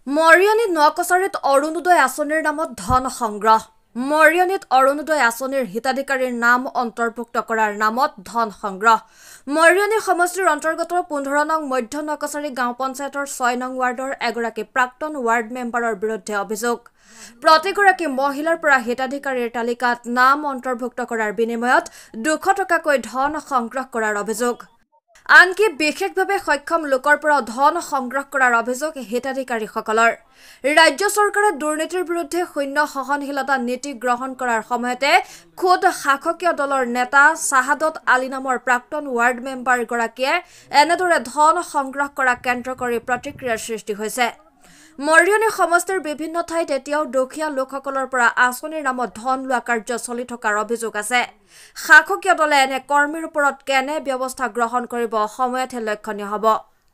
মৰিয়নীত নকছাৰীত অৰুণোদয় আঁচনিৰ নামত ধন সংগ্ৰহ। মৰিয়নীত অৰুণোদয় আঁচনিৰ হিতাধিকাৰীৰ নাম অন্তৰ্ভুক্ত কৰাৰ নামত ধন সংগ্ৰহ। মৰিয়নী সমষ্টিৰ অন্তৰ্গত 15 নং মধ্য নকছাৰী গাঁও পঞ্চায়তৰ 6 নং ৱাৰ্ডৰ এগৰাকী প্ৰাক্তন ৱাৰ্ড মেম্বাৰৰ বিৰুদ্ধে অভিযোগ। প্ৰতিগৰাকী মহিলাৰ পৰা হিতাধিকাৰীৰ তালিকাত নাম অন্তৰ্ভুক্ত কৰাৰ বিনিময়ত 200 টকাকৈ ধন সংগ্ৰহ কৰাৰ অভিযোগ। আনকি বিশেষভাৱে সক্ষম লোকৰ পৰা ধন সংগ্ৰহ কৰাৰ অভিযোগ হিতাধিকাৰীসকলৰ। ৰাজ্য চৰকাৰে দুৰ্নীতিৰ বিৰুদ্ধে শূন্য সহনশীলতা নীতি গ্ৰহণ কৰাৰ সময়তে খোদ শাসকীয় দলৰ নেতা চাহাদত আলী নামৰ প্ৰাক্তন ৱাৰ্ড মেম্বাৰগৰাকীয়ে এনেদৰে ধন সংগ্ৰহ কৰা কেন্দ্ৰ কৰি প্ৰতিক্ৰিয়াৰ সৃষ্টি হৈছে। মৰিয়নী সমষ্টিৰ বিভিন্ন ঠাইত এতিয়াও দুখীয়া লোকসকলৰ পৰা আঁচনিৰ নামত ধন লোৱা কাৰ্য চলি থকাৰ অভিযোগ আছে। শাসকীয় দলে এনে কৰ্মীৰ ওপৰত কেনে ব্যৱস্থা গ্ৰহণ কৰিব সময়তহে লক্ষণীয় হ'ব।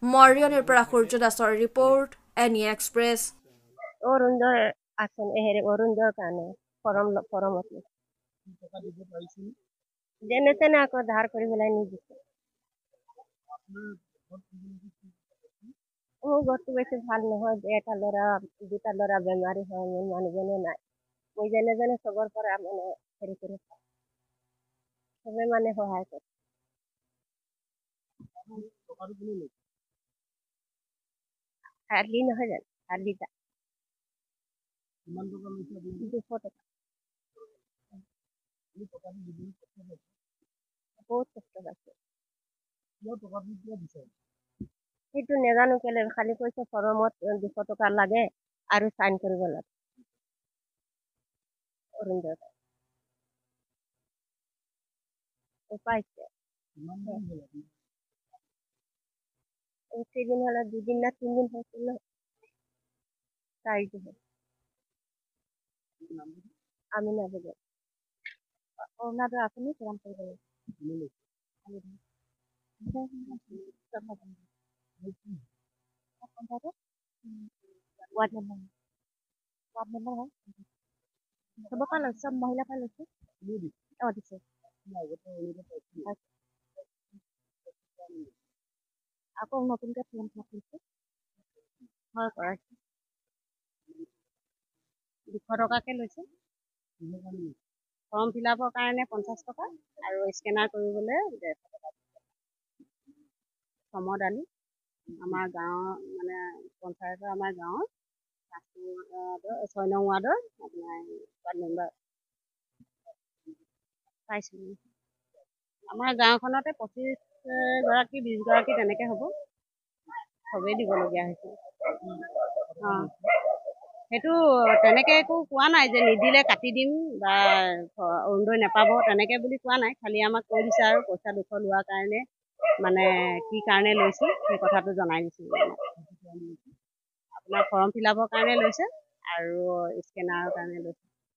মৰিয়নীৰ পৰা সূৰ্য দাসৰ ৰিপৰ্ট, এনি এক্সপ্ৰেছ। অৰুণোদয় আঁচনি অৰুণোদয়ৰ কাৰণে ফৰমত যেনে তেনে আকৌ ধাৰ কৰি পেলাই নি দিছে। মোৰ ঘৰটো বেছি ভাল নহয়, এটা ল'ৰা দুটা ল'ৰা বেমাৰী হয়, মোৰ মানুহজনে নাই। মই যেনে যেনে চবৰ পৰা মানে হেৰি কৰি চবে মানে সহায় কৰে। হাৰ্লি নহয় জানো, হাৰ্লিটা 200 টকা। বহুত কষ্ট পাইছে। সেইটো নাজানো কেলে, খালি কৈছে ফৰমত 200 টকা লাগে আৰু চাইন কৰিব লাগে। অৰুণোদয় পাইছে কেইদিন হলে, 2 দিন না 3 দিন হৈছিল ন, 4 দিন আমি নাজানো। অৰুণোদয় আঁচনি প্ৰদান কৰিব লাগে। ৱাৰ্ড মেম্বাৰ হয়, চবৰ পৰা লৈছে, চব মহিলাৰ পৰা লৈছে। দিছে আকৌ নতুনকৈ ফৰ্ম খুলিছে, হয় কৰাইছে। 200 টকাকৈ লৈছে। ফৰ্ম ফিল আপৰ কাৰণে 50 টকা আৰু স্কেনাৰ কৰিবলৈ 150 টকা। সমদ আলী আমাৰ গাঁৱৰ মানে পঞ্চায়তৰ আমাৰ গাঁৱৰ 6 নং ৱাৰ্ডৰ আপোনাৰ ৱাৰ্ড মেম্বাৰ পাইছোঁ। আমাৰ গাঁওখনতে 25 গৰাকী 20 গৰাকী তেনেকৈ হ'ব, চবেই দিবলগীয়া হৈছে। সেইটো তেনেকৈ একো কোৱা নাই যে নিদিলে কাটি দিম বা অৰুণোদয় নাপাব, তেনেকৈ বুলি কোৱা নাই। খালি আমাক কৈ দিছে আৰু পইচা 200 লোৱাৰ কাৰণে মানে কি কাৰণে লৈছোঁ সেই কথাটো জনাই দিছোঁ। আপোনাৰ ফৰ্ম ফিল আপৰ কাৰণে লৈছে আৰু স্কেনাৰৰ কাৰণে লৈছে।